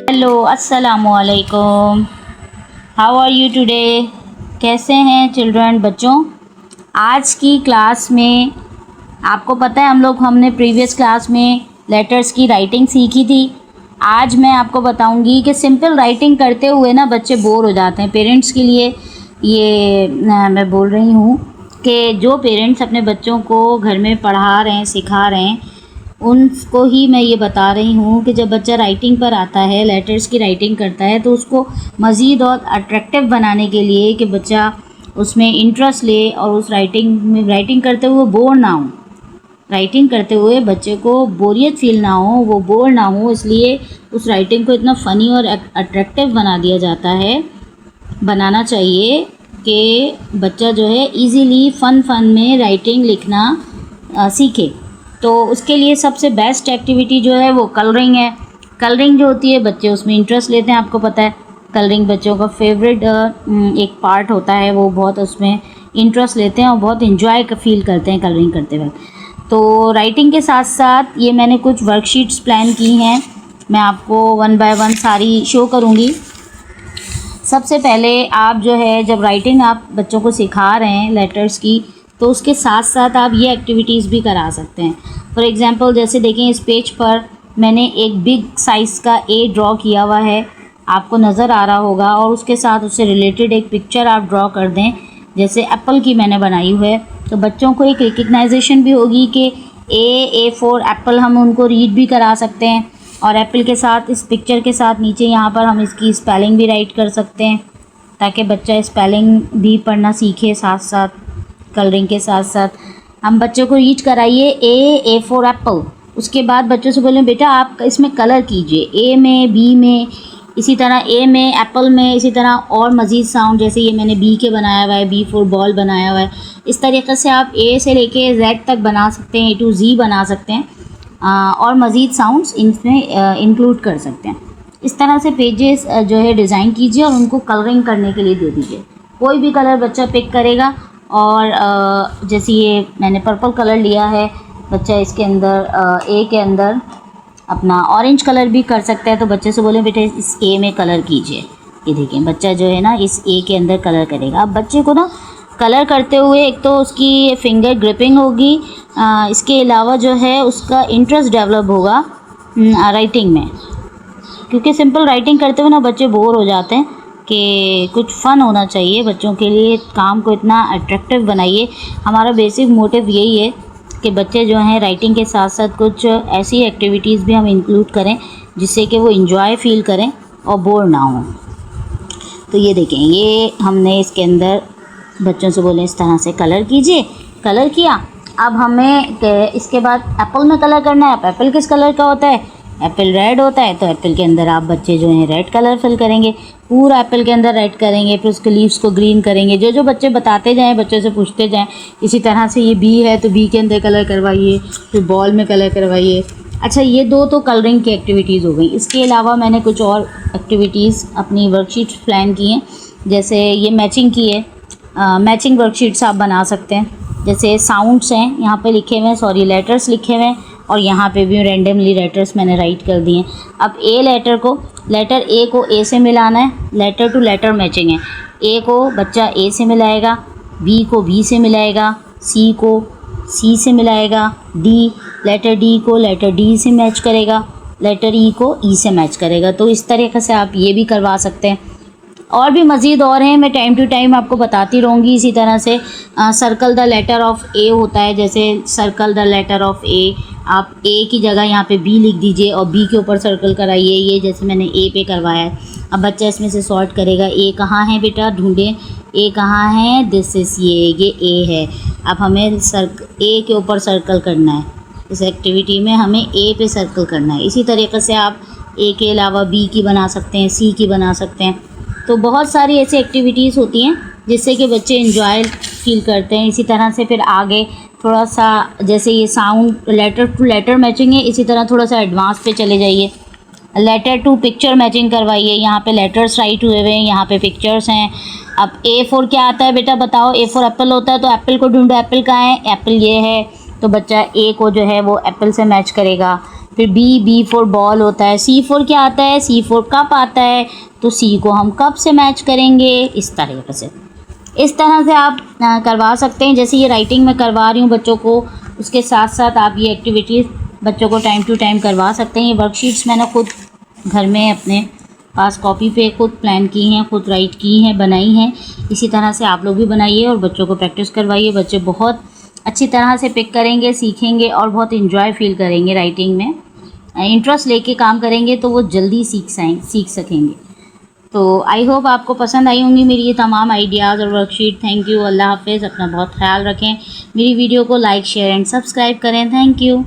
Hello अस्सलामु अलैकुम। How are you today? कैसे हैं चिल्ड्रन, बच्चों? आज की क्लास में आपको पता है हमने प्रीवियस क्लास में लेटर्स की राइटिंग सीखी थी। आज मैं आपको बताऊंगी कि सिंपल राइटिंग करते हुए ना बच्चे बोर हो जाते हैं। पेरेंट्स के लिए ये मैं बोल रही हूँ कि जो पेरेंट्स अपने बच्चों को घर में पढ़ा रहे हैं, सिखा रहे हैं, उनको ही मैं ये बता रही हूँ कि जब बच्चा राइटिंग पर आता है, लेटर्स की राइटिंग करता है, तो उसको मज़ीद और अट्रैक्टिव बनाने के लिए कि बच्चा उसमें इंटरेस्ट ले और उस राइटिंग करते हुए बोर ना हो। राइटिंग करते हुए बच्चे को बोरियत फील ना हो, वो बोर ना हो, इसलिए उस राइटिंग को इतना फ़नी और अट्रैक्टिव बनाना चाहिए कि बच्चा जो है इजीली फ़न में राइटिंग लिखना सीखे। तो उसके लिए सबसे बेस्ट एक्टिविटी जो है वो कलरिंग है। कलरिंग जो होती है, बच्चे उसमें इंटरेस्ट लेते हैं। आपको पता है कलरिंग बच्चों का फेवरेट एक पार्ट होता है, वो बहुत उसमें इंटरेस्ट लेते हैं और बहुत इन्जॉय फील करते हैं कलरिंग करते वक्त। तो राइटिंग के साथ साथ ये मैंने कुछ वर्कशीट्स प्लान की हैं, मैं आपको वन बाय वन सारी शो करूँगी। सबसे पहले आप जो है जब राइटिंग आप बच्चों को सिखा रहे हैं लेटर्स की, तो उसके साथ साथ आप ये एक्टिविटीज़ भी करा सकते हैं। फॉर एग्ज़ाम्पल जैसे देखें, इस पेज पर मैंने एक बिग साइज़ का ए ड्रॉ किया हुआ है, आपको नज़र आ रहा होगा, और उसके साथ उससे रिलेटेड एक पिक्चर आप ड्रॉ कर दें, जैसे एप्पल की मैंने बनाई हुई है। तो बच्चों को एक रिकग्नाइजेशन भी होगी कि ए फॉर एप्पल, हम उनको रीड भी करा सकते हैं। और एप्पल के साथ इस पिक्चर के साथ नीचे यहाँ पर हम इसकी स्पेलिंग भी राइट कर सकते हैं, ताकि बच्चा स्पेलिंग भी पढ़ना सीखे। साथ साथ कलरिंग के साथ साथ हम बच्चों को रीड कराइए ए फॉर एप्पल। उसके बाद बच्चों से बोलें बेटा आप इसमें कलर कीजिए, ए में, बी में, इसी तरह ए में, एप्पल में, इसी तरह और मज़ीद साउंड, जैसे ये मैंने बी के बनाया हुआ है, बी फॉर बॉल बनाया हुआ है। इस तरीक़े से आप ए से लेके जेड तक बना सकते हैं, ए टू जी बना सकते हैं, और मज़ीद साउंड्स इनमें इंक्लूड कर सकते हैं। इस तरह से पेजेस जो है डिज़ाइन कीजिए और उनको कलरिंग करने के लिए दे दीजिए। कोई भी कलर बच्चा पिक करेगा, और जैसे ये मैंने पर्पल कलर लिया है, बच्चा इसके अंदर ए के अंदर अपना ऑरेंज कलर भी कर सकता है। तो बच्चे से बोलें बेटे इस ए में कलर कीजिए। ये देखिए बच्चा जो है ना इस ए के अंदर कलर करेगा। अब बच्चे को ना कलर करते हुए एक तो उसकी फिंगर ग्रिपिंग होगी, इसके अलावा जो है उसका इंटरेस्ट डेवलप होगा राइटिंग में, क्योंकि सिंपल राइटिंग करते हुए ना बच्चे बोर हो जाते हैं कि कुछ फ़न होना चाहिए बच्चों के लिए। काम को इतना अट्रैक्टिव बनाइए। हमारा बेसिक मोटिव यही है कि बच्चे जो हैं राइटिंग के साथ साथ कुछ ऐसी एक्टिविटीज़ भी हम इंक्लूड करें जिससे कि वो इन्जॉय फील करें और बोर ना हो। तो ये देखें, ये हमने इसके अंदर बच्चों से बोले इस तरह से कलर कीजिए, कलर किया। अब हमें इसके बाद एप्पल में कलर करना है। अब एप्पल किस कलर का होता है? एप्पल रेड होता है, तो एप्पल के अंदर आप बच्चे जो हैं रेड कलर फिल करेंगे, पूरा एप्पल के अंदर रेड करेंगे, फिर उसके लीव्स को ग्रीन करेंगे। जो बच्चे बताते जाएं, बच्चों से पूछते जाएं। इसी तरह से ये बी है तो बी के अंदर कलर करवाइए, फिर बॉल में कलर करवाइए। अच्छा, ये दो तो कलरिंग की एक्टिविटीज़ हो गई। इसके अलावा मैंने कुछ और एक्टिविटीज़ अपनी वर्कशीट्स प्लान की हैं, जैसे ये मैचिंग की है। मैचिंग वर्कशीट्स आप बना सकते हैं। जैसे साउंड्स हैं यहाँ पे लिखे हुए हैं, सॉरी लेटर्स लिखे हुए हैं, और यहाँ पे भी रैंडमली लेटर्स मैंने राइट कर दिए। अब लेटर ए को ए से मिलाना है, लेटर टू लेटर मैचिंग है। ए को बच्चा ए से मिलाएगा, बी को बी से मिलाएगा, सी को सी से मिलाएगा, लेटर डी को लेटर डी से मैच करेगा, लेटर ई को ई से मैच करेगा। तो इस तरीक़े से आप ये भी करवा सकते हैं। और भी मज़ीद और हैं, मैं टाइम टू टाइम आपको बताती रहूँगी। इसी तरह से circle the letter of A होता है, जैसे circle the letter of A, आप ए की जगह यहाँ पे बी लिख दीजिए और बी के ऊपर सर्कल कराइए। ये जैसे मैंने ए पे करवाया है। अब बच्चा इसमें से सॉर्ट करेगा, ए कहाँ है बेटा, ढूंढें ए कहाँ है, दिस इज़ ये ए है। अब हमें ए के ऊपर सर्कल करना है। इस एक्टिविटी में हमें ए पे सर्कल करना है। इसी तरीक़े से आप ए के अलावा बी की बना सकते हैं, सी की बना सकते हैं। तो बहुत सारी ऐसी एक्टिविटीज़ होती हैं जिससे कि बच्चे एंजॉय फील करते हैं। इसी तरह से फिर आगे थोड़ा सा, जैसे ये sound letter to letter matching है, इसी तरह थोड़ा सा एडवांस पे चले जाइए। लेटर टू पिक्चर मैचिंग करवाइए। यहाँ पे लेटर्स राइट हुए हुए हैं, यहाँ पे पिक्चर्स हैं। अब ए फॉर क्या आता है बेटा बताओ? ए फॉर एप्पल होता है, तो एप्पल को ढूंढो, एप्पल कहाँ है, एप्पल ये है। तो बच्चा ए को जो है वो एप्पल से मैच करेगा। फिर बी फॉर बॉल होता है, सी फॉर क्या आता है, सी फॉर कप आता है, तो सी को हम कप से मैच करेंगे। इस तरीके से, इस तरह से आप करवा सकते हैं। जैसे ये राइटिंग में करवा रही हूँ बच्चों को, उसके साथ साथ आप ये एक्टिविटीज़ बच्चों को टाइम टू टाइम करवा सकते हैं। ये वर्कशीट्स मैंने खुद घर में अपने पास कॉपी पे खुद प्लान की हैं, खुद राइट की हैं, बनाई हैं। इसी तरह से आप लोग भी बनाइए और बच्चों को प्रैक्टिस करवाइए। बच्चे बहुत अच्छी तरह से पिक करेंगे, सीखेंगे और बहुत इन्जॉय फील करेंगे राइटिंग में। इंटरेस्ट लेके काम करेंगे तो वो जल्दी सीख सकेंगे। तो आई होप आपको पसंद आई होंगी मेरी ये तमाम आइडियाज़ और वर्कशीट। थैंक यू, अल्लाह हाफिज़, अपना बहुत ख्याल रखें। मेरी वीडियो को लाइक, शेयर एंड सब्सक्राइब करें। Thank you.